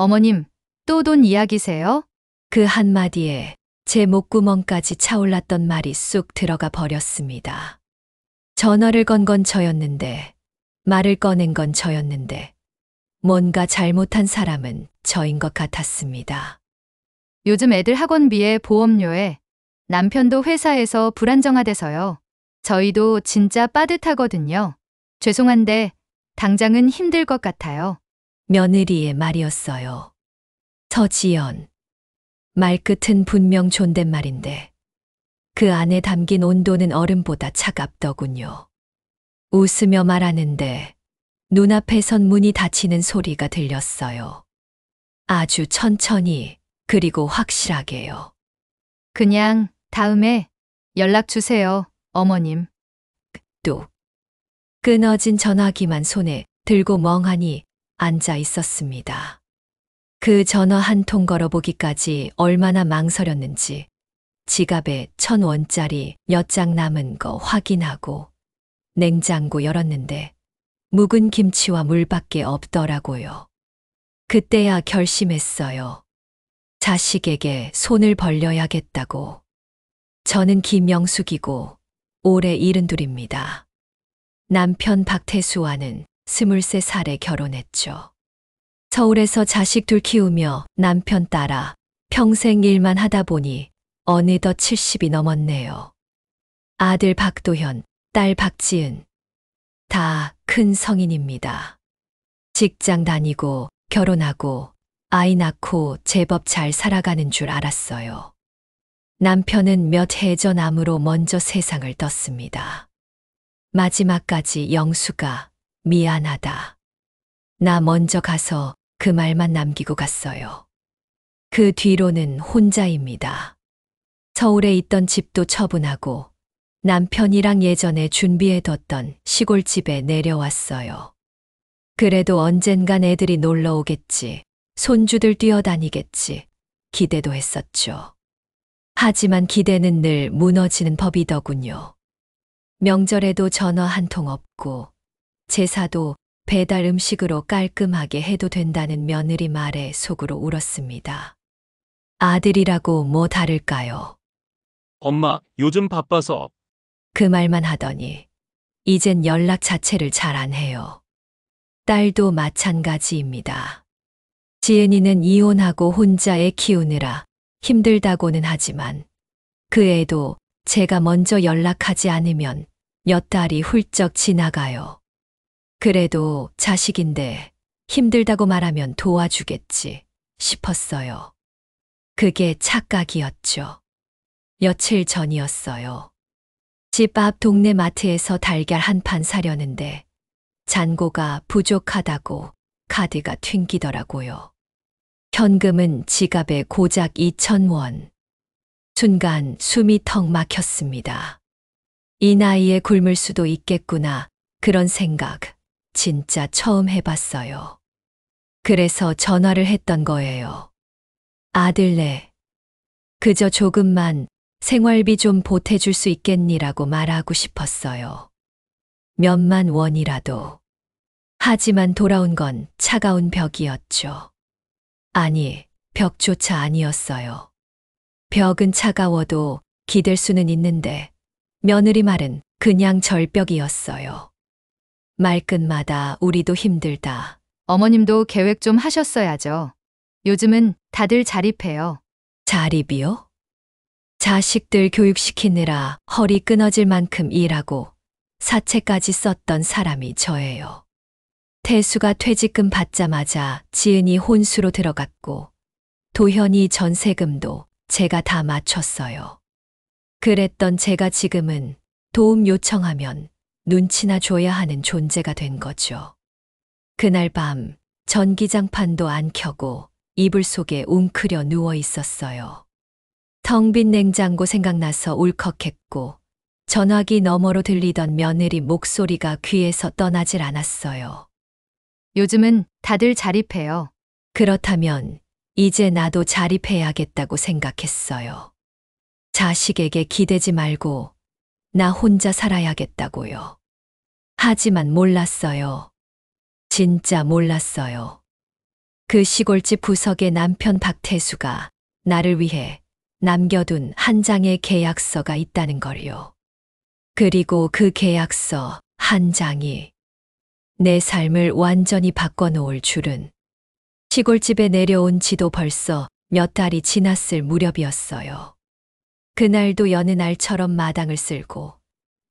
어머님, 또 돈 이야기세요? 그 한마디에 제 목구멍까지 차올랐던 말이 쑥 들어가 버렸습니다. 전화를 건 건 저였는데, 말을 꺼낸 건 저였는데, 뭔가 잘못한 사람은 저인 것 같았습니다. 요즘 애들 학원비에 보험료에 남편도 회사에서 불안정하대서요. 저희도 진짜 빠듯하거든요. 죄송한데 당장은 힘들 것 같아요. 며느리의 말이었어요. 서지연. 말끝은 분명 존댓말인데 그 안에 담긴 온도는 얼음보다 차갑더군요. 웃으며 말하는데 눈앞에선 문이 닫히는 소리가 들렸어요. 아주 천천히 그리고 확실하게요. 그냥 다음에 연락 주세요, 어머님. 뚝. 끊어진 전화기만 손에 들고 멍하니 앉아 있었습니다. 그 전화 한 통 걸어보기까지 얼마나 망설였는지 지갑에 1,000원짜리 몇 장 남은 거 확인하고 냉장고 열었는데 묵은 김치와 물밖에 없더라고요. 그때야 결심했어요. 자식에게 손을 벌려야겠다고. 저는 김영숙이고 올해 72입니다. 남편 박태수와는 23살에 결혼했죠. 서울에서 자식 둘 키우며 남편 따라 평생 일만 하다 보니 어느덧 70이 넘었네요. 아들 박도현, 딸 박지은. 다 큰 성인입니다. 직장 다니고 결혼하고 아이 낳고 제법 잘 살아가는 줄 알았어요. 남편은 몇 해 전 암으로 먼저 세상을 떴습니다. 마지막까지 영수가 미안하다. 나 먼저 가서 그 말만 남기고 갔어요. 그 뒤로는 혼자입니다. 서울에 있던 집도 처분하고 남편이랑 예전에 준비해뒀던 시골집에 내려왔어요. 그래도 언젠간 애들이 놀러 오겠지, 손주들 뛰어다니겠지, 기대도 했었죠. 하지만 기대는 늘 무너지는 법이더군요. 명절에도 전화 한 통 없고, 제사도 배달 음식으로 깔끔하게 해도 된다는 며느리 말에 속으로 울었습니다. 아들이라고 뭐 다를까요? 엄마, 요즘 바빠서. 그 말만 하더니 이젠 연락 자체를 잘 안 해요. 딸도 마찬가지입니다. 지은이는 이혼하고 혼자 애 키우느라 힘들다고는 하지만 그 애도 제가 먼저 연락하지 않으면 몇 달이 훌쩍 지나가요. 그래도 자식인데 힘들다고 말하면 도와주겠지 싶었어요. 그게 착각이었죠. 며칠 전이었어요. 집 앞 동네 마트에서 달걀 한 판 사려는데 잔고가 부족하다고 카드가 튕기더라고요. 현금은 지갑에 고작 2,000원. 순간 숨이 턱 막혔습니다. 이 나이에 굶을 수도 있겠구나. 그런 생각 진짜 처음 해봤어요. 그래서 전화를 했던 거예요. 아들네, 그저 조금만 생활비 좀 보태줄 수 있겠니라고 말하고 싶었어요. 몇만 원이라도. 하지만 돌아온 건 차가운 벽이었죠. 아니, 벽조차 아니었어요. 벽은 차가워도 기댈 수는 있는데 며느리 말은 그냥 절벽이었어요. 말끝마다 우리도 힘들다. 어머님도 계획 좀 하셨어야죠. 요즘은 다들 자립해요. 자립이요? 자식들 교육시키느라 허리 끊어질 만큼 일하고 사채까지 썼던 사람이 저예요. 태수가 퇴직금 받자마자 지은이 혼수로 들어갔고 도현이 전세금도 제가 다 맞췄어요. 그랬던 제가 지금은 도움 요청하면 눈치나 줘야 하는 존재가 된 거죠. 그날 밤 전기장판도 안 켜고 이불 속에 웅크려 누워 있었어요. 텅 빈 냉장고 생각나서 울컥했고 전화기 너머로 들리던 며느리 목소리가 귀에서 떠나질 않았어요. 요즘은 다들 자립해요. 그렇다면 이제 나도 자립해야겠다고 생각했어요. 자식에게 기대지 말고 나 혼자 살아야겠다고요. 하지만 몰랐어요. 진짜 몰랐어요. 그 시골집 구석에 남편 박태수가 나를 위해 남겨둔 한 장의 계약서가 있다는 걸요. 그리고 그 계약서 한 장이 내 삶을 완전히 바꿔놓을 줄은. 시골집에 내려온 지도 벌써 몇 달이 지났을 무렵이었어요. 그날도 여느 날처럼 마당을 쓸고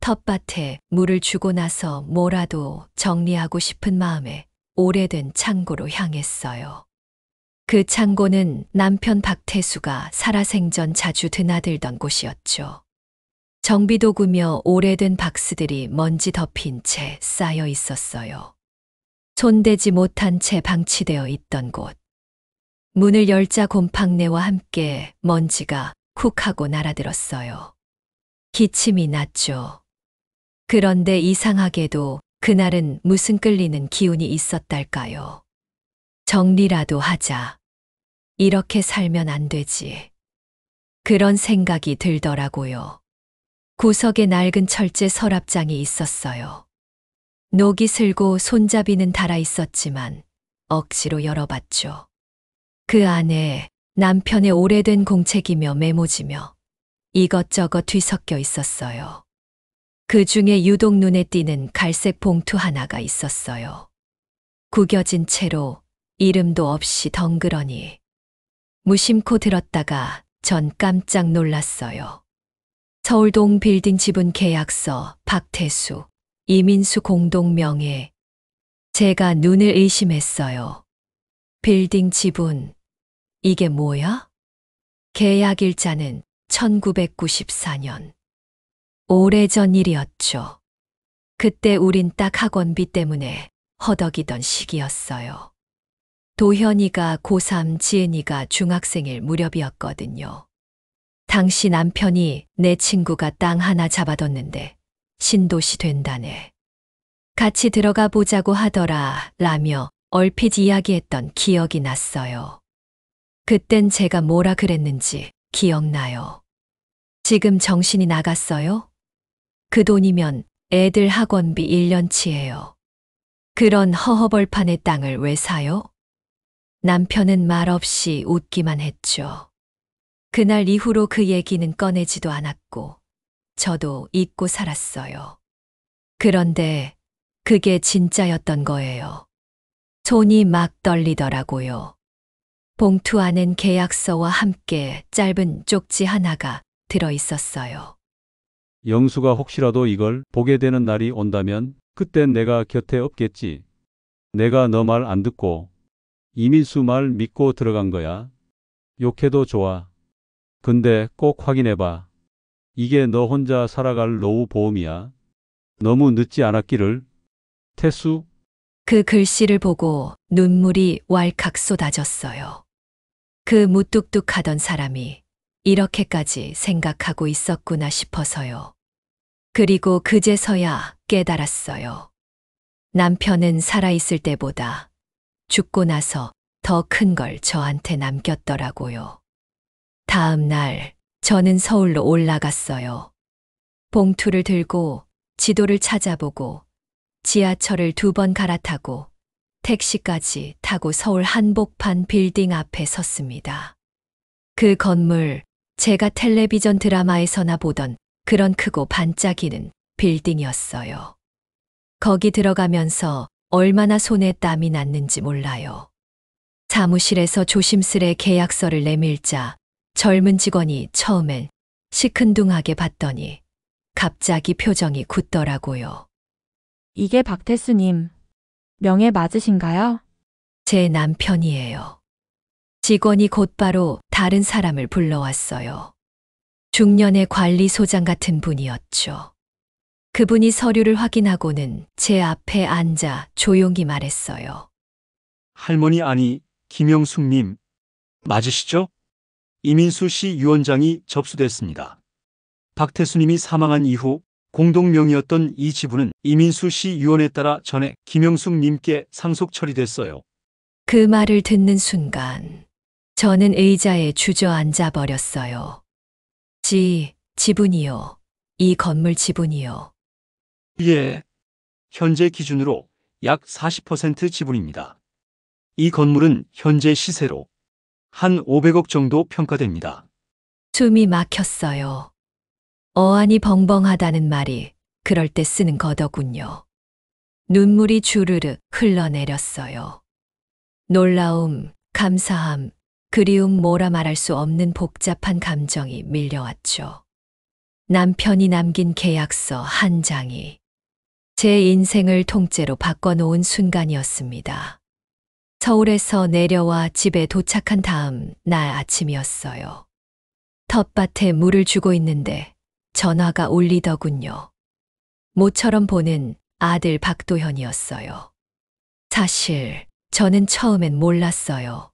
텃밭에 물을 주고 나서 뭐라도 정리하고 싶은 마음에 오래된 창고로 향했어요. 그 창고는 남편 박태수가 살아생전 자주 드나들던 곳이었죠. 정비도구며 오래된 박스들이 먼지 덮인 채 쌓여 있었어요. 손대지 못한 채 방치되어 있던 곳. 문을 열자 곰팡내와 함께 먼지가 훅 하고 날아들었어요. 기침이 났죠. 그런데 이상하게도 그날은 무슨 끌리는 기운이 있었달까요. 정리라도 하자. 이렇게 살면 안 되지. 그런 생각이 들더라고요. 구석에 낡은 철제 서랍장이 있었어요. 녹이 슬고 손잡이는 달아 있었지만 억지로 열어봤죠. 그 안에 남편의 오래된 공책이며 메모지며 이것저것 뒤섞여 있었어요. 그 중에 유독 눈에 띄는 갈색 봉투 하나가 있었어요. 구겨진 채로 이름도 없이 덩그러니. 무심코 들었다가 전 깜짝 놀랐어요. 서울동 빌딩 지분 계약서 박태수, 이민수 공동 명의. 제가 눈을 의심했어요. 빌딩 지분, 이게 뭐야? 계약 일자는 1994년. 오래전 일이었죠. 그때 우린 딱 학원비 때문에 허덕이던 시기였어요. 도현이가 고3, 지은이가 중학생일 무렵이었거든요. 당시 남편이 내 친구가 땅 하나 잡아뒀는데 신도시 된다네. 같이 들어가 보자고 하더라 라며 얼핏 이야기했던 기억이 났어요. 그땐 제가 뭐라 그랬는지 기억나요. 지금 정신이 나갔어요? 그 돈이면 애들 학원비 1년치예요. 그런 허허벌판의 땅을 왜 사요? 남편은 말없이 웃기만 했죠. 그날 이후로 그 얘기는 꺼내지도 않았고 저도 잊고 살았어요. 그런데 그게 진짜였던 거예요. 손이 막 떨리더라고요. 봉투 안엔 계약서와 함께 짧은 쪽지 하나가 들어 있었어요. 영수가 혹시라도 이걸 보게 되는 날이 온다면 그땐 내가 곁에 없겠지. 내가 너 말 안 듣고 이민수 말 믿고 들어간 거야. 욕해도 좋아. 근데 꼭 확인해봐. 이게 너 혼자 살아갈 노후 보험이야. 너무 늦지 않았기를. 태수. 그 글씨를 보고 눈물이 왈칵 쏟아졌어요. 그 무뚝뚝하던 사람이 이렇게까지 생각하고 있었구나 싶어서요. 그리고 그제서야 깨달았어요. 남편은 살아있을 때보다 죽고 나서 더 큰 걸 저한테 남겼더라고요. 다음 날 저는 서울로 올라갔어요. 봉투를 들고 지도를 찾아보고 지하철을 2번 갈아타고 택시까지 타고 서울 한복판 빌딩 앞에 섰습니다. 그 건물, 제가 텔레비전 드라마에서나 보던 그런 크고 반짝이는 빌딩이었어요. 거기 들어가면서 얼마나 손에 땀이 났는지 몰라요. 사무실에서 조심스레 계약서를 내밀자 젊은 직원이 처음엔 시큰둥하게 봤더니 갑자기 표정이 굳더라고요. 이게 박태수님, 명예 맞으신가요? 제 남편이에요. 직원이 곧바로 다른 사람을 불러왔어요. 중년의 관리소장 같은 분이었죠. 그분이 서류를 확인하고는 제 앞에 앉아 조용히 말했어요. 할머니 아니, 김영숙님. 맞으시죠? 이민수 씨 유언장이 접수됐습니다. 박태수님이 사망한 이후 공동명의였던 이 지분은 이민수 씨 유언에 따라 전에 김영숙님께 상속 처리됐어요. 그 말을 듣는 순간 저는 의자에 주저앉아 버렸어요. 지분이요. 이 건물 지분이요. 예. 현재 기준으로 약 40% 지분입니다. 이 건물은 현재 시세로 한 500억 정도 평가됩니다. 숨이 막혔어요. 어안이 벙벙하다는 말이 그럴 때 쓰는 거더군요. 눈물이 주르륵 흘러내렸어요. 놀라움, 감사함, 그리움 뭐라 말할 수 없는 복잡한 감정이 밀려왔죠. 남편이 남긴 계약서 한 장이 제 인생을 통째로 바꿔놓은 순간이었습니다. 서울에서 내려와 집에 도착한 다음 날 아침이었어요. 텃밭에 물을 주고 있는데 전화가 울리더군요. 모처럼 보는 아들 박도현이었어요. 사실 저는 처음엔 몰랐어요.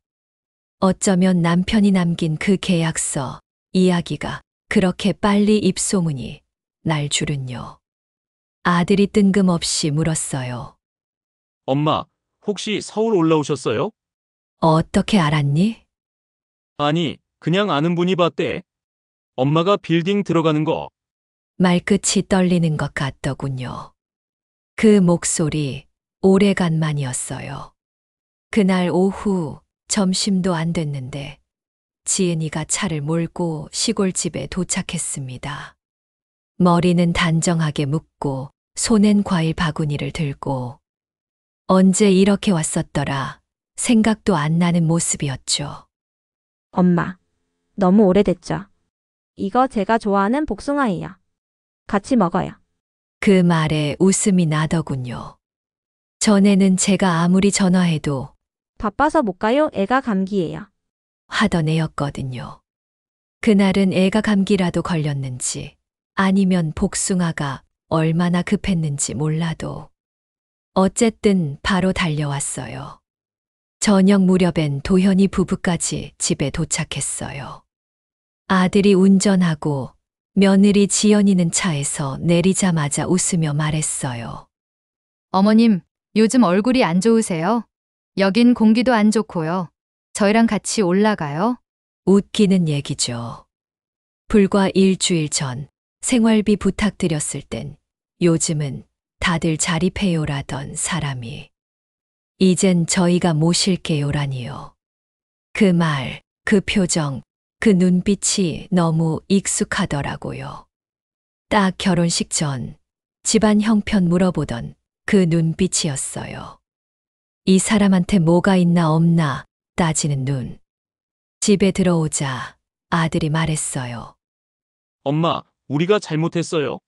어쩌면 남편이 남긴 그 계약서 이야기가 그렇게 빨리 입소문이 날 줄은요. 아들이 뜬금없이 물었어요. 엄마, 혹시 서울 올라오셨어요? 어떻게 알았니? 아니, 그냥 아는 분이 봤대. 엄마가 빌딩 들어가는 거. 말끝이 떨리는 것 같더군요. 그 목소리 오래간만이었어요. 그날 오후 점심도 안 됐는데 지은이가 차를 몰고 시골집에 도착했습니다. 머리는 단정하게 묶고 손엔 과일 바구니를 들고 언제 이렇게 왔었더라 생각도 안 나는 모습이었죠. 엄마, 너무 오래됐죠? 이거 제가 좋아하는 복숭아예요. 같이 먹어요. 그 말에 웃음이 나더군요. 전에는 제가 아무리 전화해도 바빠서 못 가요. 애가 감기예요. 하던 애였거든요. 그날은 애가 감기라도 걸렸는지 아니면 복숭아가 얼마나 급했는지 몰라도 어쨌든 바로 달려왔어요. 저녁 무렵엔 도현이 부부까지 집에 도착했어요. 아들이 운전하고 며느리 지연이는 차에서 내리자마자 웃으며 말했어요. 어머님, 요즘 얼굴이 안 좋으세요? 여긴 공기도 안 좋고요. 저희랑 같이 올라가요? 웃기는 얘기죠. 불과 일주일 전 생활비 부탁드렸을 땐 요즘은 다들 자립해요라던 사람이 이젠 저희가 모실게요라니요. 그 말, 그 표정, 그 눈빛이 너무 익숙하더라고요. 딱 결혼식 전 집안 형편 물어보던 그 눈빛이었어요. 이 사람한테 뭐가 있나 없나 따지는 눈. 집에 들어오자 아들이 말했어요. 엄마, 우리가 잘못했어요.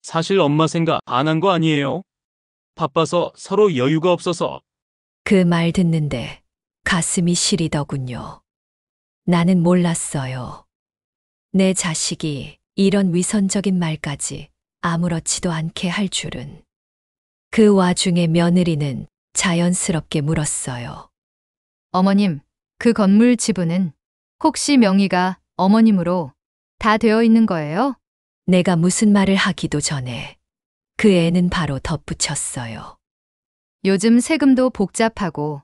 사실 엄마 생각 안 한 거 아니에요? 바빠서 서로 여유가 없어서. 그 말 듣는데 가슴이 시리더군요. 나는 몰랐어요. 내 자식이 이런 위선적인 말까지 아무렇지도 않게 할 줄은. 그 와중에 며느리는 자연스럽게 물었어요. 어머님, 그 건물 지분은 혹시 명의가 어머님으로 다 되어 있는 거예요? 내가 무슨 말을 하기도 전에 그 애는 바로 덧붙였어요. 요즘 세금도 복잡하고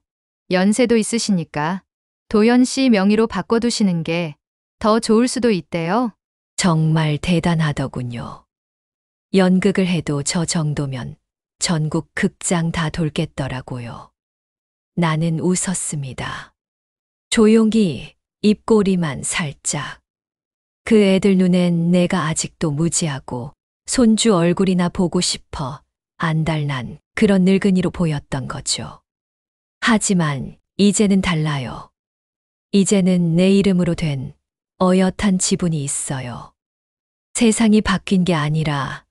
연세도 있으시니까 도연 씨 명의로 바꿔두시는 게 더 좋을 수도 있대요. 정말 대단하더군요. 연극을 해도 저 정도면 전국 극장 다 돌겠더라고요. 나는 웃었습니다. 조용히 입꼬리만 살짝. 그 애들 눈엔 내가 아직도 무지하고 손주 얼굴이나 보고 싶어 안달난 그런 늙은이로 보였던 거죠. 하지만 이제는 달라요. 이제는 내 이름으로 된 어엿한 지분이 있어요. 세상이 바뀐 게 아니라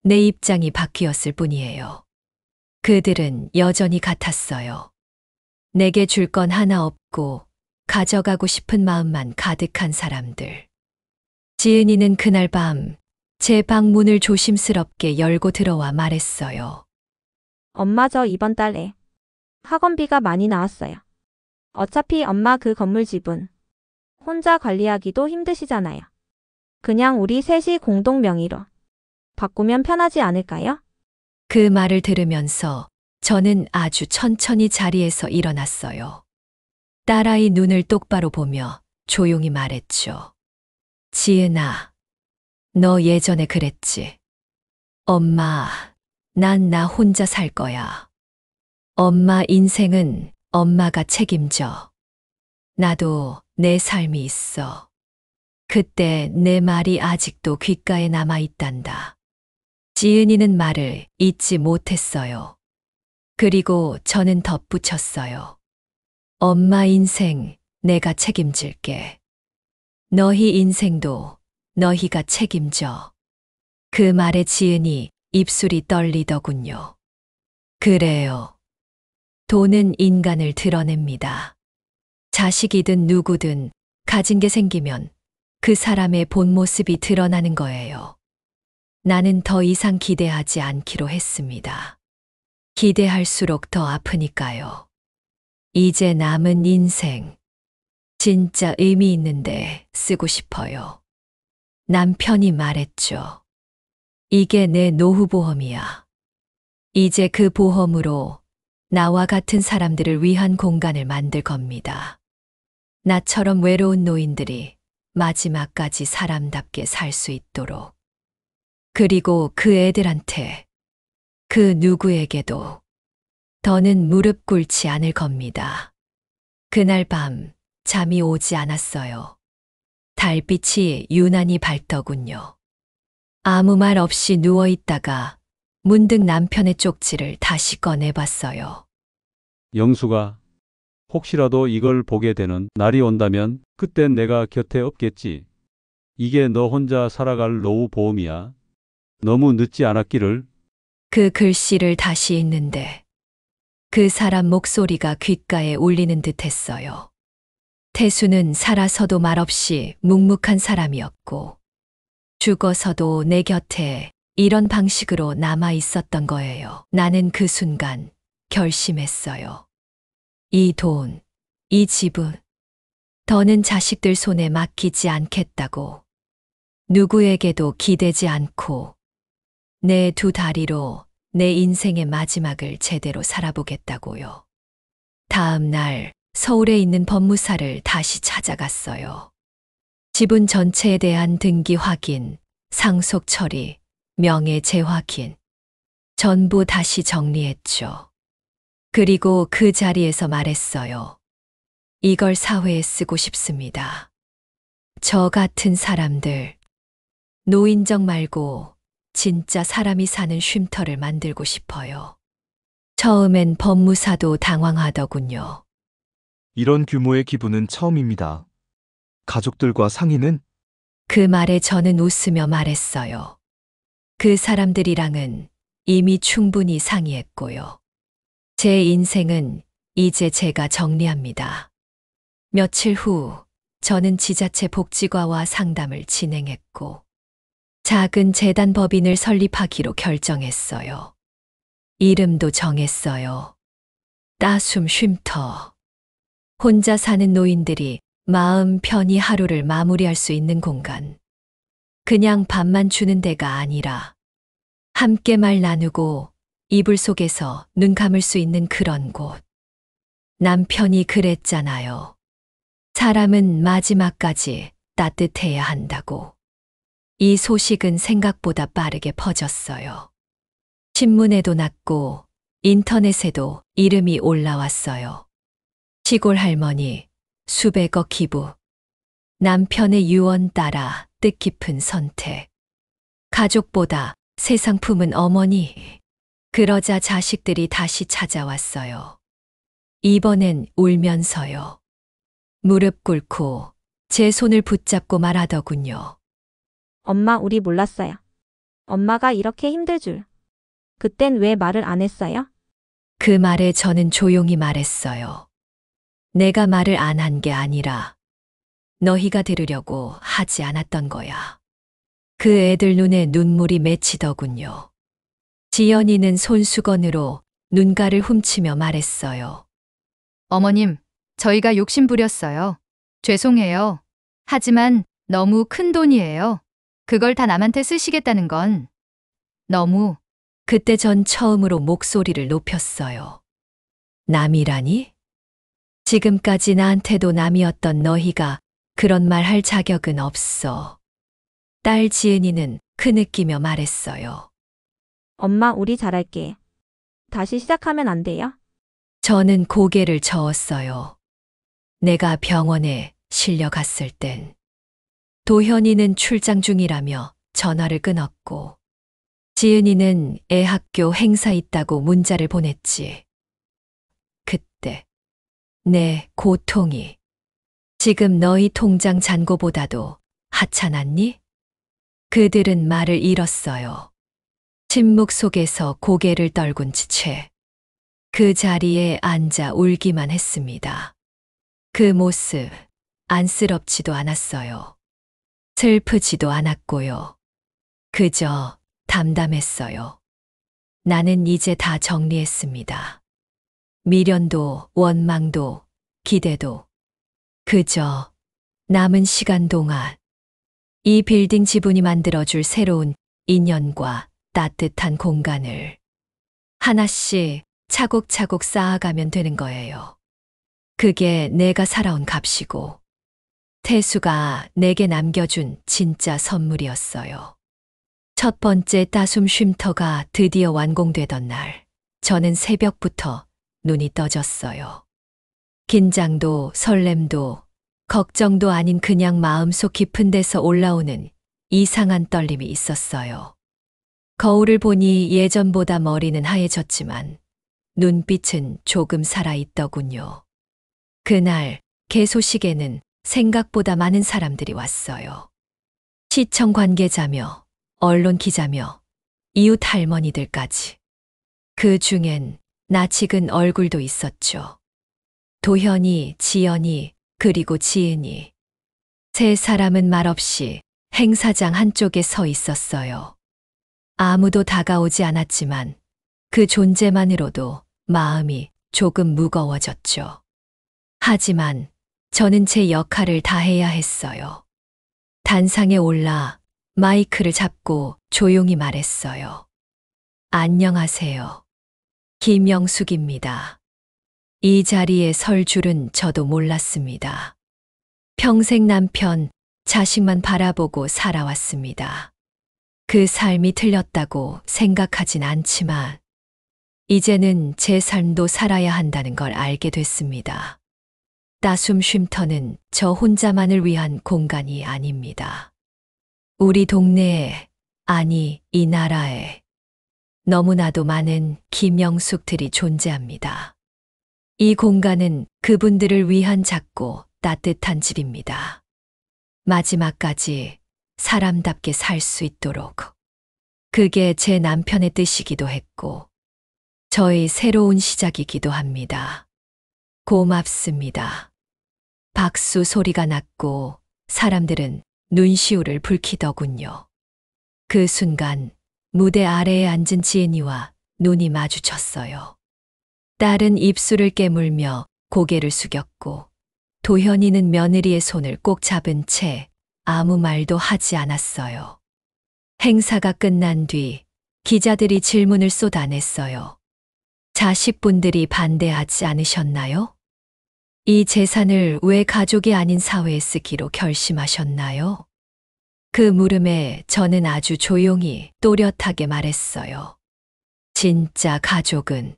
내 입장이 바뀌었을 뿐이에요. 그들은 여전히 같았어요. 내게 줄 건 하나 없고 가져가고 싶은 마음만 가득한 사람들. 지은이는 그날 밤 제 방 문을 조심스럽게 열고 들어와 말했어요. 엄마 저 이번 달에 학원비가 많이 나왔어요. 어차피 엄마 그 건물 지분 혼자 관리하기도 힘드시잖아요. 그냥 우리 셋이 공동 명의로 바꾸면 편하지 않을까요? 그 말을 들으면서 저는 아주 천천히 자리에서 일어났어요. 딸아이 눈을 똑바로 보며 조용히 말했죠. 지은아, 너 예전에 그랬지. 엄마, 난 나 혼자 살 거야. 엄마 인생은 엄마가 책임져. 나도 내 삶이 있어. 그때 내 말이 아직도 귓가에 남아 있단다. 지은이는 말을 잊지 못했어요. 그리고 저는 덧붙였어요. 엄마 인생 내가 책임질게. 너희 인생도 너희가 책임져. 그 말에 지은이 입술이 떨리더군요. 그래요. 돈은 인간을 드러냅니다. 자식이든 누구든 가진 게 생기면 그 사람의 본 모습이 드러나는 거예요. 나는 더 이상 기대하지 않기로 했습니다. 기대할수록 더 아프니까요. 이제 남은 인생, 진짜 의미 있는데 쓰고 싶어요. 남편이 말했죠. 이게 내 노후보험이야. 이제 그 보험으로 나와 같은 사람들을 위한 공간을 만들 겁니다. 나처럼 외로운 노인들이 마지막까지 사람답게 살 수 있도록. 그리고 그 애들한테, 그 누구에게도 더는 무릎 꿇지 않을 겁니다. 그날 밤 잠이 오지 않았어요. 달빛이 유난히 밝더군요. 아무 말 없이 누워 있다가 문득 남편의 쪽지를 다시 꺼내봤어요. 영수가 혹시라도 이걸 보게 되는 날이 온다면 그땐 내가 곁에 없겠지. 이게 너 혼자 살아갈 노후 보험이야. 너무 늦지 않았기를. 그 글씨를 다시 읽는데 그 사람 목소리가 귓가에 울리는 듯 했어요. 태수는 살아서도 말없이 묵묵한 사람이었고 죽어서도 내 곁에 이런 방식으로 남아 있었던 거예요. 나는 그 순간 결심했어요. 이 돈, 이 집은 더는 자식들 손에 맡기지 않겠다고. 누구에게도 기대지 않고 내 두 다리로 내 인생의 마지막을 제대로 살아보겠다고요. 다음 날 서울에 있는 법무사를 다시 찾아갔어요. 지분 전체에 대한 등기 확인, 상속 처리, 명예 재확인. 전부 다시 정리했죠. 그리고 그 자리에서 말했어요. 이걸 사회에 쓰고 싶습니다. 저 같은 사람들, 노인정 말고 진짜 사람이 사는 쉼터를 만들고 싶어요. 처음엔 법무사도 당황하더군요. 이런 규모의 기부는 처음입니다. 가족들과 상의는? 그 말에 저는 웃으며 말했어요. 그 사람들이랑은 이미 충분히 상의했고요. 제 인생은 이제 제가 정리합니다. 며칠 후 저는 지자체 복지과와 상담을 진행했고 작은 재단 법인을 설립하기로 결정했어요. 이름도 정했어요. 따숨 쉼터. 혼자 사는 노인들이 마음 편히 하루를 마무리할 수 있는 공간. 그냥 밥만 주는 데가 아니라 함께 말 나누고 이불 속에서 눈 감을 수 있는 그런 곳. 남편이 그랬잖아요. 사람은 마지막까지 따뜻해야 한다고. 이 소식은 생각보다 빠르게 퍼졌어요. 신문에도 났고 인터넷에도 이름이 올라왔어요. 시골 할머니, 수백억 기부. 남편의 유언 따라 뜻깊은 선택. 가족보다 세상 품은 어머니. 그러자 자식들이 다시 찾아왔어요. 이번엔 울면서요. 무릎 꿇고 제 손을 붙잡고 말하더군요. 엄마, 우리 몰랐어요. 엄마가 이렇게 힘들 줄. 그땐 왜 말을 안 했어요? 그 말에 저는 조용히 말했어요. 내가 말을 안 한 게 아니라 너희가 들으려고 하지 않았던 거야. 그 애들 눈에 눈물이 맺히더군요. 지연이는 손수건으로 눈가를 훔치며 말했어요. 어머님, 저희가 욕심 부렸어요. 죄송해요. 하지만 너무 큰 돈이에요. 그걸 다 남한테 쓰시겠다는 건 너무. 그때 전 처음으로 목소리를 높였어요. 남이라니? 지금까지 나한테도 남이었던 너희가 그런 말 할 자격은 없어. 딸 지은이는 크느끼며 말했어요. 엄마, 우리 잘할게. 다시 시작하면 안 돼요? 저는 고개를 저었어요. 내가 병원에 실려갔을 땐 도현이는 출장 중이라며 전화를 끊었고 지은이는 애 학교 행사 있다고 문자를 보냈지. 그때 내 고통이 지금 너희 통장 잔고보다도 하찮았니? 그들은 말을 잃었어요. 침묵 속에서 고개를 떨군 채 그 자리에 앉아 울기만 했습니다. 그 모습 안쓰럽지도 않았어요. 슬프지도 않았고요. 그저 담담했어요. 나는 이제 다 정리했습니다. 미련도 원망도 기대도 그저 남은 시간 동안 이 빌딩 지분이 만들어줄 새로운 인연과 따뜻한 공간을 하나씩 차곡차곡 쌓아가면 되는 거예요. 그게 내가 살아온 값이고 태수가 내게 남겨준 진짜 선물이었어요. 첫 번째 따숨 쉼터가 드디어 완공되던 날, 저는 새벽부터 눈이 떠졌어요. 긴장도 설렘도 걱정도 아닌 그냥 마음속 깊은 데서 올라오는 이상한 떨림이 있었어요. 거울을 보니 예전보다 머리는 하얘졌지만 눈빛은 조금 살아있더군요. 그날 개소식에는 생각보다 많은 사람들이 왔어요. 시청 관계자며 언론 기자며 이웃 할머니들까지. 그 중엔 낯익은 얼굴도 있었죠. 도현이, 지연이, 그리고 지은이. 세 사람은 말없이 행사장 한쪽에 서 있었어요. 아무도 다가오지 않았지만 그 존재만으로도 마음이 조금 무거워졌죠. 하지만 저는 제 역할을 다 해야 했어요. 단상에 올라 마이크를 잡고 조용히 말했어요. 안녕하세요. 김영숙입니다. 이 자리에 설 줄은 저도 몰랐습니다. 평생 남편, 자식만 바라보고 살아왔습니다. 그 삶이 틀렸다고 생각하진 않지만 이제는 제 삶도 살아야 한다는 걸 알게 됐습니다. 따숨 쉼터는 저 혼자만을 위한 공간이 아닙니다. 우리 동네에, 아니 이 나라에 너무나도 많은 김영숙들이 존재합니다. 이 공간은 그분들을 위한 작고 따뜻한 집입니다. 마지막까지 사람답게 살 수 있도록. 그게 제 남편의 뜻이기도 했고 저의 새로운 시작이기도 합니다. 고맙습니다. 박수 소리가 났고 사람들은 눈시울을 붉히더군요. 그 순간 무대 아래에 앉은 지은이와 눈이 마주쳤어요. 딸은 입술을 깨물며 고개를 숙였고 도현이는 며느리의 손을 꼭 잡은 채 아무 말도 하지 않았어요. 행사가 끝난 뒤 기자들이 질문을 쏟아냈어요. 자식분들이 반대하지 않으셨나요? 이 재산을 왜 가족이 아닌 사회에 쓰기로 결심하셨나요? 그 물음에 저는 아주 조용히 또렷하게 말했어요. 진짜 가족은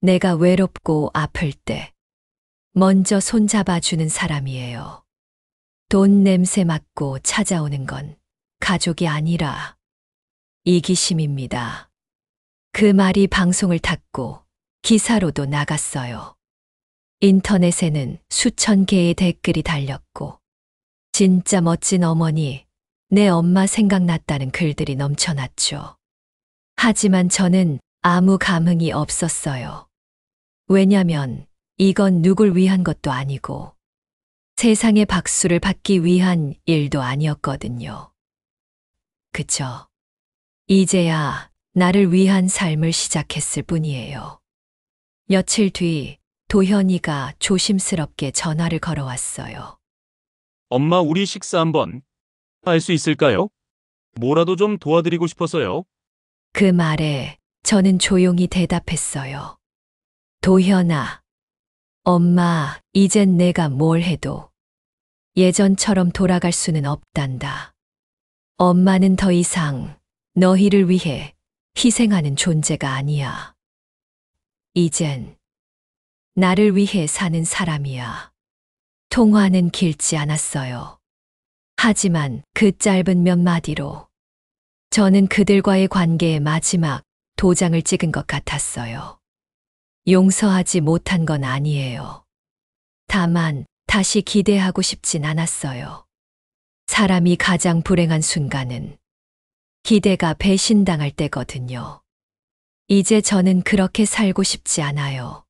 내가 외롭고 아플 때 먼저 손잡아주는 사람이에요. 돈 냄새 맡고 찾아오는 건 가족이 아니라 이기심입니다. 그 말이 방송을 탔고 기사로도 나갔어요. 인터넷에는 수천 개의 댓글이 달렸고 진짜 멋진 어머니, 내 엄마 생각났다는 글들이 넘쳐났죠. 하지만 저는 아무 감흥이 없었어요. 왜냐면 이건 누굴 위한 것도 아니고 세상의 박수를 받기 위한 일도 아니었거든요. 그저 이제야 나를 위한 삶을 시작했을 뿐이에요. 며칠 뒤 도현이가 조심스럽게 전화를 걸어왔어요. 엄마, 우리 식사 한번 할 수 있을까요? 뭐라도 좀 도와드리고 싶어서요. 그 말에 저는 조용히 대답했어요. 도현아, 엄마, 이젠 내가 뭘 해도 예전처럼 돌아갈 수는 없단다. 엄마는 더 이상 너희를 위해 희생하는 존재가 아니야. 이젠 나를 위해 사는 사람이야. 통화는 길지 않았어요. 하지만 그 짧은 몇 마디로 저는 그들과의 관계의 마지막 도장을 찍은 것 같았어요. 용서하지 못한 건 아니에요. 다만 다시 기대하고 싶진 않았어요. 사람이 가장 불행한 순간은 기대가 배신당할 때거든요. 이제 저는 그렇게 살고 싶지 않아요.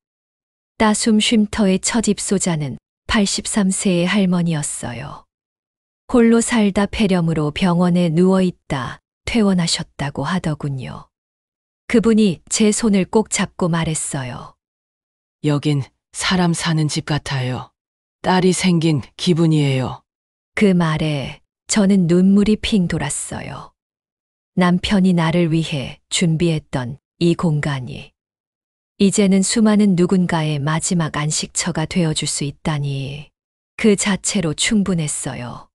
따숨 쉼터의 첫 입소자는 83세의 할머니였어요. 홀로 살다 폐렴으로 병원에 누워있다 퇴원하셨다고 하더군요. 그분이 제 손을 꼭 잡고 말했어요. 여긴 사람 사는 집 같아요. 딸이 생긴 기분이에요. 그 말에 저는 눈물이 핑 돌았어요. 남편이 나를 위해 준비했던 이 공간이 이제는 수많은 누군가의 마지막 안식처가 되어줄 수 있다니 그 자체로 충분했어요.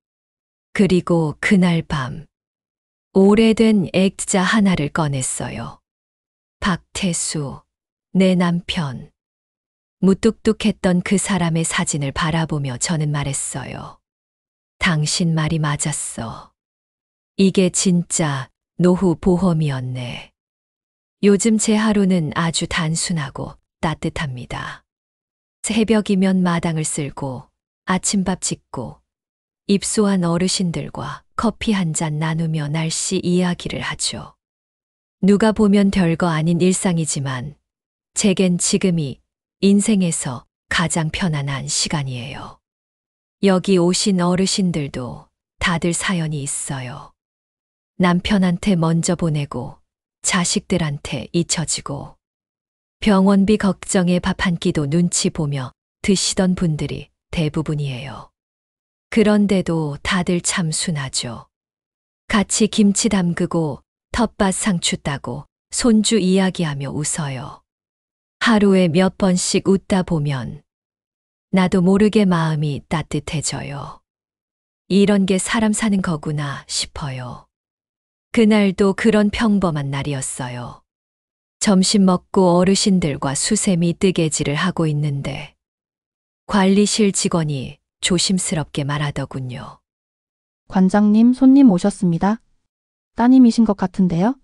그리고 그날 밤 오래된 액자 하나를 꺼냈어요. 박태수, 내 남편. 무뚝뚝했던 그 사람의 사진을 바라보며 저는 말했어요. 당신 말이 맞았어. 이게 진짜 노후 보험이었네. 요즘 제 하루는 아주 단순하고 따뜻합니다. 새벽이면 마당을 쓸고 아침밥 짓고 입소한 어르신들과 커피 한 잔 나누며 날씨 이야기를 하죠. 누가 보면 별거 아닌 일상이지만 제겐 지금이 인생에서 가장 편안한 시간이에요. 여기 오신 어르신들도 다들 사연이 있어요. 남편한테 먼저 보내고 자식들한테 잊혀지고 병원비 걱정에 밥 한 끼도 눈치 보며 드시던 분들이 대부분이에요. 그런데도 다들 참 순하죠. 같이 김치 담그고 텃밭 상추 따고 손주 이야기하며 웃어요. 하루에 몇 번씩 웃다 보면 나도 모르게 마음이 따뜻해져요. 이런 게 사람 사는 거구나 싶어요. 그날도 그런 평범한 날이었어요. 점심 먹고 어르신들과 수세미 뜨개질을 하고 있는데 관리실 직원이 조심스럽게 말하더군요. 관장님, 손님 오셨습니다. 따님이신 것 같은데요?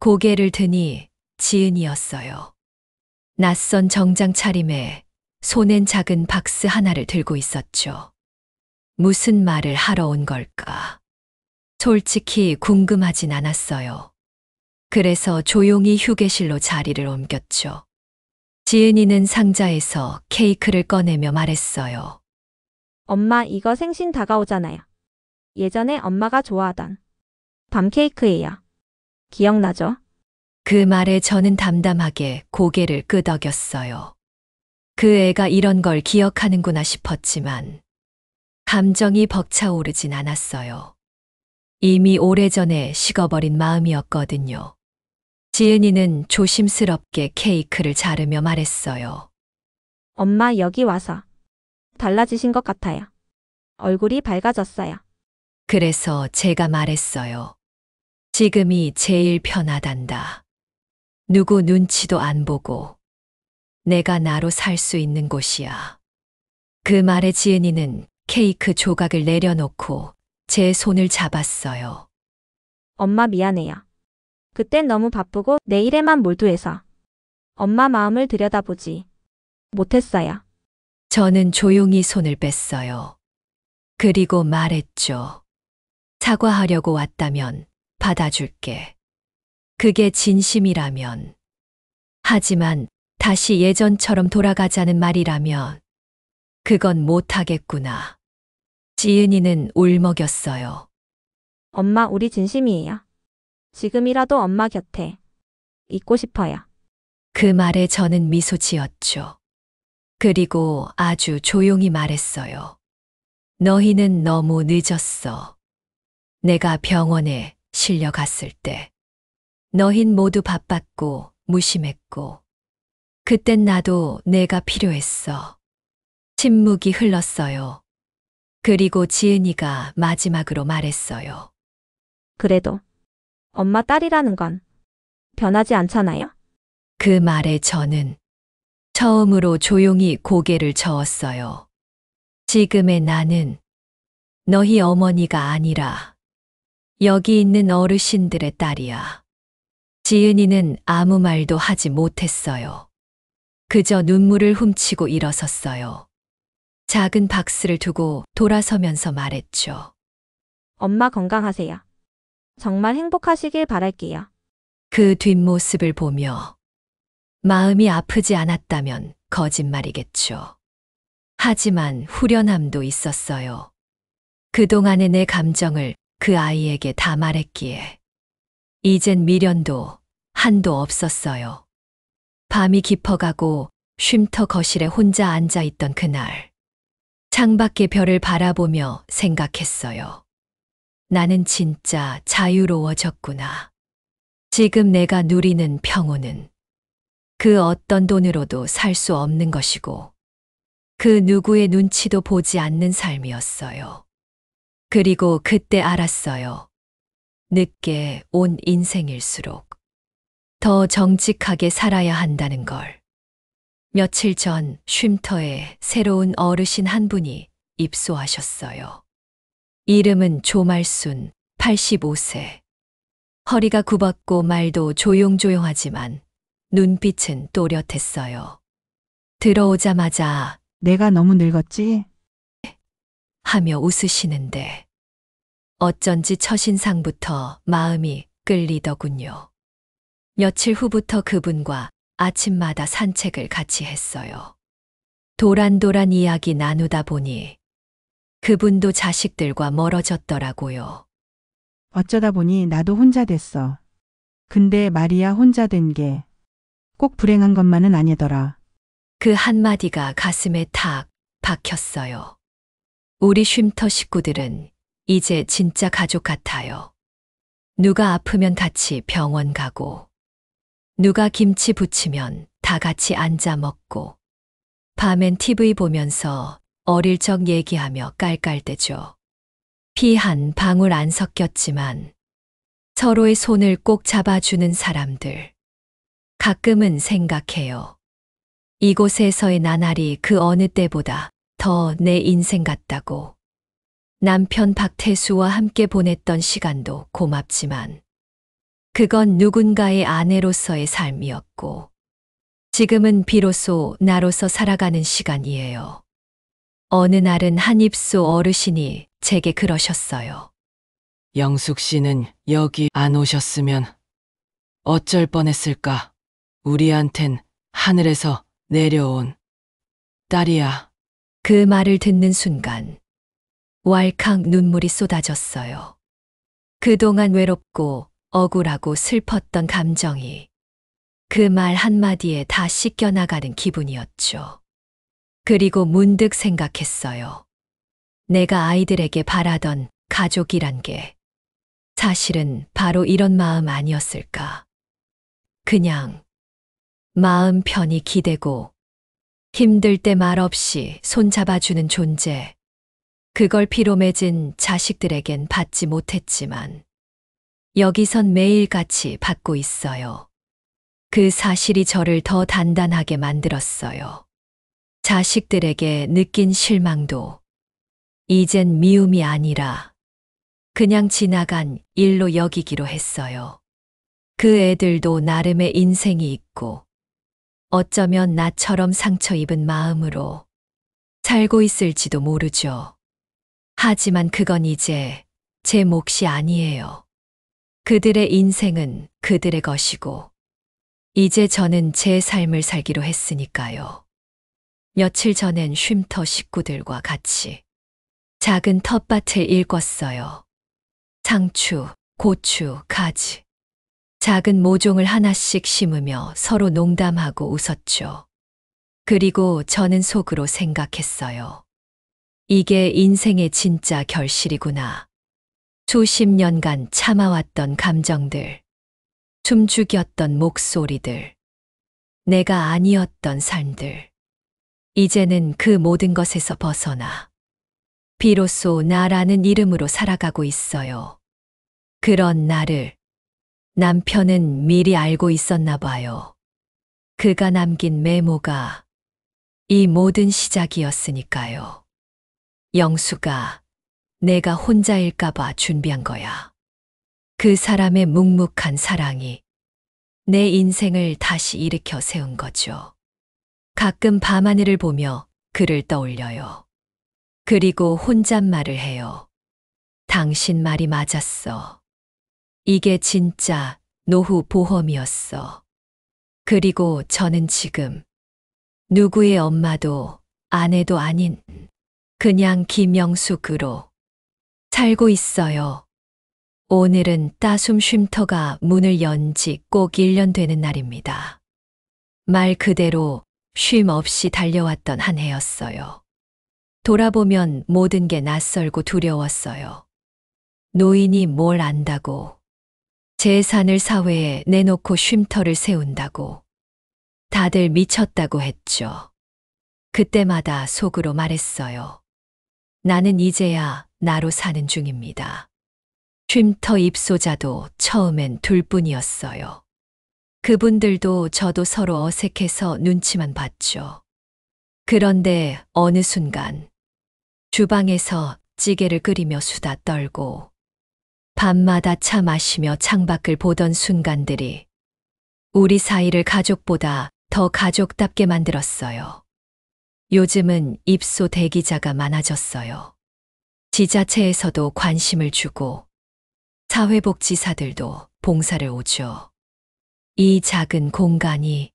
고개를 드니 지은이었어요. 낯선 정장 차림에 손엔 작은 박스 하나를 들고 있었죠. 무슨 말을 하러 온 걸까? 솔직히 궁금하진 않았어요. 그래서 조용히 휴게실로 자리를 옮겼죠. 지은이는 상자에서 케이크를 꺼내며 말했어요. 엄마, 이거 생신 다가오잖아요. 예전에 엄마가 좋아하던 밤 케이크예요. 기억나죠? 그 말에 저는 담담하게 고개를 끄덕였어요. 그 애가 이런 걸 기억하는구나 싶었지만 감정이 벅차오르진 않았어요. 이미 오래전에 식어버린 마음이었거든요. 지은이는 조심스럽게 케이크를 자르며 말했어요. 엄마, 여기 와서 달라지신 것 같아요. 얼굴이 밝아졌어요. 그래서 제가 말했어요. 지금이 제일 편하단다. 누구 눈치도 안 보고 내가 나로 살 수 있는 곳이야. 그 말에 지은이는 케이크 조각을 내려놓고 제 손을 잡았어요. 엄마, 미안해요. 그땐 너무 바쁘고 내 일에만 몰두해서 엄마 마음을 들여다보지 못했어요. 저는 조용히 손을 뺐어요. 그리고 말했죠. 사과하려고 왔다면 받아줄게. 그게 진심이라면. 하지만 다시 예전처럼 돌아가자는 말이라면 그건 못하겠구나. 지은이는 울먹였어요. 엄마, 우리 진심이에요. 지금이라도 엄마 곁에 있고 싶어요. 그 말에 저는 미소 지었죠. 그리고 아주 조용히 말했어요. 너희는 너무 늦었어. 내가 병원에 실려갔을 때. 너흰 모두 바빴고 무심했고. 그땐 나도 내가 필요했어. 침묵이 흘렀어요. 그리고 지은이가 마지막으로 말했어요. 그래도 엄마 딸이라는 건 변하지 않잖아요. 그 말에 저는 처음으로 조용히 고개를 저었어요. 지금의 나는 너희 어머니가 아니라 여기 있는 어르신들의 딸이야. 지은이는 아무 말도 하지 못했어요. 그저 눈물을 훔치고 일어섰어요. 작은 박스를 두고 돌아서면서 말했죠. 엄마 건강하세요. 정말 행복하시길 바랄게요. 그 뒷모습을 보며 마음이 아프지 않았다면 거짓말이겠죠. 하지만 후련함도 있었어요. 그동안의 내 감정을 그 아이에게 다 말했기에 이젠 미련도 한도 없었어요. 밤이 깊어가고 쉼터 거실에 혼자 앉아 있던 그날, 창밖의 별을 바라보며 생각했어요. 나는 진짜 자유로워졌구나. 지금 내가 누리는 평온은 그 어떤 돈으로도 살 수 없는 것이고, 그 누구의 눈치도 보지 않는 삶이었어요. 그리고 그때 알았어요. 늦게 온 인생일수록 더 정직하게 살아야 한다는 걸. 며칠 전 쉼터에 새로운 어르신 한 분이 입소하셨어요. 이름은 조말순, 85세. 허리가 굽었고 말도 조용조용하지만 눈빛은 또렷했어요. 들어오자마자 내가 너무 늙었지? 하며 웃으시는데 어쩐지 첫인상부터 마음이 끌리더군요. 며칠 후부터 그분과 아침마다 산책을 같이 했어요. 도란도란 이야기 나누다 보니 그분도 자식들과 멀어졌더라고요. 어쩌다 보니 나도 혼자 됐어. 근데 말이야 혼자 된 게 꼭 불행한 것만은 아니더라. 그 한마디가 가슴에 탁 박혔어요. 우리 쉼터 식구들은 이제 진짜 가족 같아요. 누가 아프면 같이 병원 가고, 누가 김치 부치면 다 같이 앉아 먹고, 밤엔 TV 보면서 어릴 적 얘기하며 깔깔대죠. 피 한 방울 안 섞였지만 서로의 손을 꼭 잡아주는 사람들. 가끔은 생각해요. 이곳에서의 나날이 그 어느 때보다 더 내 인생 같다고. 남편 박태수와 함께 보냈던 시간도 고맙지만 그건 누군가의 아내로서의 삶이었고 지금은 비로소 나로서 살아가는 시간이에요. 어느 날은 한 입소 어르신이 제게 그러셨어요. 영숙 씨는 여기 안 오셨으면 어쩔 뻔했을까? 우리한텐 하늘에서 내려온 딸이야. 그 말을 듣는 순간 왈칵 눈물이 쏟아졌어요. 그동안 외롭고 억울하고 슬펐던 감정이 그 말 한마디에 다 씻겨나가는 기분이었죠. 그리고 문득 생각했어요. 내가 아이들에게 바라던 가족이란 게 사실은 바로 이런 마음 아니었을까. 그냥 마음 편히 기대고 힘들 때 말없이 손잡아주는 존재. 그걸 피로 맺은 자식들에겐 받지 못했지만 여기선 매일같이 받고 있어요. 그 사실이 저를 더 단단하게 만들었어요. 자식들에게 느낀 실망도 이젠 미움이 아니라 그냥 지나간 일로 여기기로 했어요. 그 애들도 나름의 인생이 있고 어쩌면 나처럼 상처 입은 마음으로 살고 있을지도 모르죠. 하지만 그건 이제 제 몫이 아니에요. 그들의 인생은 그들의 것이고 이제 저는 제 삶을 살기로 했으니까요. 며칠 전엔 쉼터 식구들과 같이 작은 텃밭을 일궜어요. 상추, 고추, 가지. 작은 모종을 하나씩 심으며 서로 농담하고 웃었죠. 그리고 저는 속으로 생각했어요. 이게 인생의 진짜 결실이구나. 수십 년간 참아왔던 감정들, 숨죽였던 목소리들, 내가 아니었던 삶들. 이제는 그 모든 것에서 벗어나 비로소 나라는 이름으로 살아가고 있어요. 그런 나를 남편은 미리 알고 있었나 봐요. 그가 남긴 메모가 이 모든 시작이었으니까요. 영수가 내가 혼자일까봐 준비한 거야. 그 사람의 묵묵한 사랑이 내 인생을 다시 일으켜 세운 거죠. 가끔 밤하늘을 보며 그를 떠올려요. 그리고 혼잣말을 해요. 당신 말이 맞았어. 이게 진짜 노후 보험이었어. 그리고 저는 지금 누구의 엄마도 아내도 아닌 그냥 김영숙으로 살고 있어요. 오늘은 따숨 쉼터가 문을 연 지 꼭 1년 되는 날입니다. 말 그대로 쉼 없이 달려왔던 한 해였어요. 돌아보면 모든 게 낯설고 두려웠어요. 노인이 뭘 안다고, 재산을 사회에 내놓고 쉼터를 세운다고, 다들 미쳤다고 했죠. 그때마다 속으로 말했어요. 나는 이제야 나로 사는 중입니다. 쉼터 입소자도 처음엔 둘뿐이었어요. 그분들도 저도 서로 어색해서 눈치만 봤죠. 그런데 어느 순간 주방에서 찌개를 끓이며 수다 떨고 밤마다 차 마시며 창밖을 보던 순간들이 우리 사이를 가족보다 더 가족답게 만들었어요. 요즘은 입소 대기자가 많아졌어요. 지자체에서도 관심을 주고 사회복지사들도 봉사를 오죠. 이 작은 공간이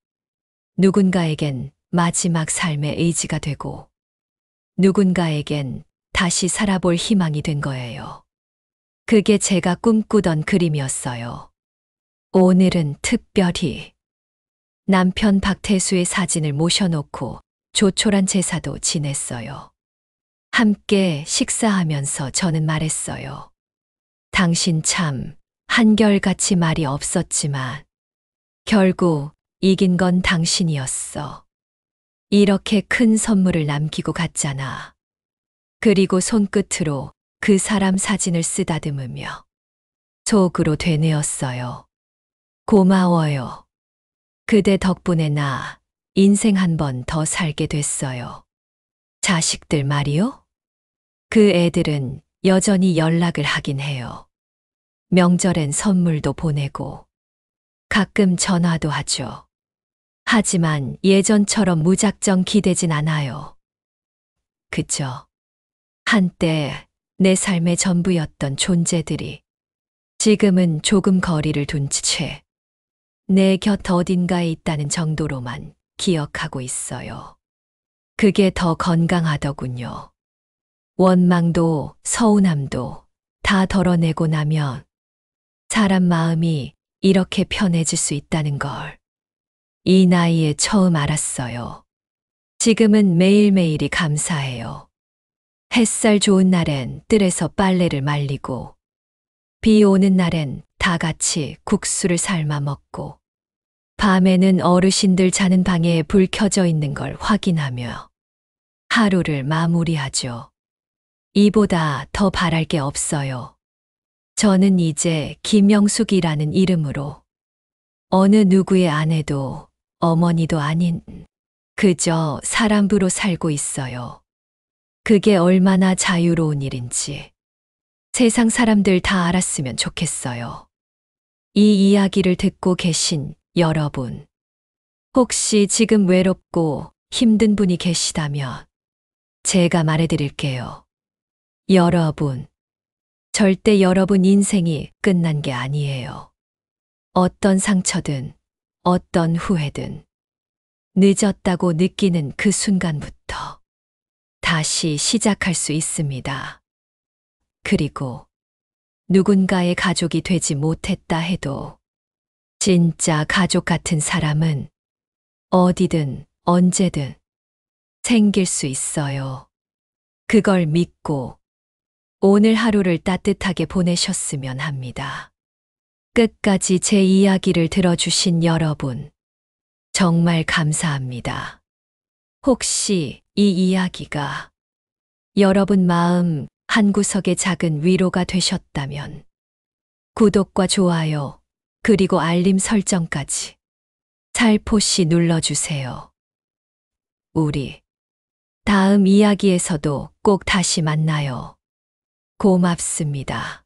누군가에겐 마지막 삶의 의지가 되고 누군가에겐 다시 살아볼 희망이 된 거예요. 그게 제가 꿈꾸던 그림이었어요. 오늘은 특별히 남편 박태수의 사진을 모셔놓고 조촐한 제사도 지냈어요. 함께 식사하면서 저는 말했어요. 당신 참 한결같이 말이 없었지만 결국 이긴 건 당신이었어. 이렇게 큰 선물을 남기고 갔잖아. 그리고 손끝으로 그 사람 사진을 쓰다듬으며 속으로 되뇌었어요. 고마워요. 그대 덕분에 나 인생 한 번 더 살게 됐어요. 자식들 말이요? 그 애들은 여전히 연락을 하긴 해요. 명절엔 선물도 보내고 가끔 전화도 하죠. 하지만 예전처럼 무작정 기대진 않아요. 그저 한때 내 삶의 전부였던 존재들이 지금은 조금 거리를 둔 채 내 곁 어딘가에 있다는 정도로만 기억하고 있어요. 그게 더 건강하더군요. 원망도 서운함도 다 덜어내고 나면 사람 마음이 이렇게 편해질 수 있다는 걸 이 나이에 처음 알았어요. 지금은 매일매일이 감사해요. 햇살 좋은 날엔 뜰에서 빨래를 말리고 비 오는 날엔 다 같이 국수를 삶아 먹고 밤에는 어르신들 자는 방에 불 켜져 있는 걸 확인하며 하루를 마무리하죠. 이보다 더 바랄 게 없어요. 저는 이제 김영숙이라는 이름으로 어느 누구의 아내도 어머니도 아닌 그저 사람부로 살고 있어요. 그게 얼마나 자유로운 일인지 세상 사람들 다 알았으면 좋겠어요. 이 이야기를 듣고 계신 여러분, 혹시 지금 외롭고 힘든 분이 계시다면 제가 말해드릴게요. 여러분, 절대 여러분 인생이 끝난 게 아니에요. 어떤 상처든 어떤 후회든 늦었다고 느끼는 그 순간부터 다시 시작할 수 있습니다. 그리고 누군가의 가족이 되지 못했다 해도 진짜 가족 같은 사람은 어디든 언제든 생길 수 있어요. 그걸 믿고 오늘 하루를 따뜻하게 보내셨으면 합니다. 끝까지 제 이야기를 들어주신 여러분, 정말 감사합니다. 혹시 이 이야기가 여러분 마음 한구석의 작은 위로가 되셨다면 구독과 좋아요, 그리고 알림 설정까지 살포시 눌러주세요. 우리 다음 이야기에서도 꼭 다시 만나요. 고맙습니다.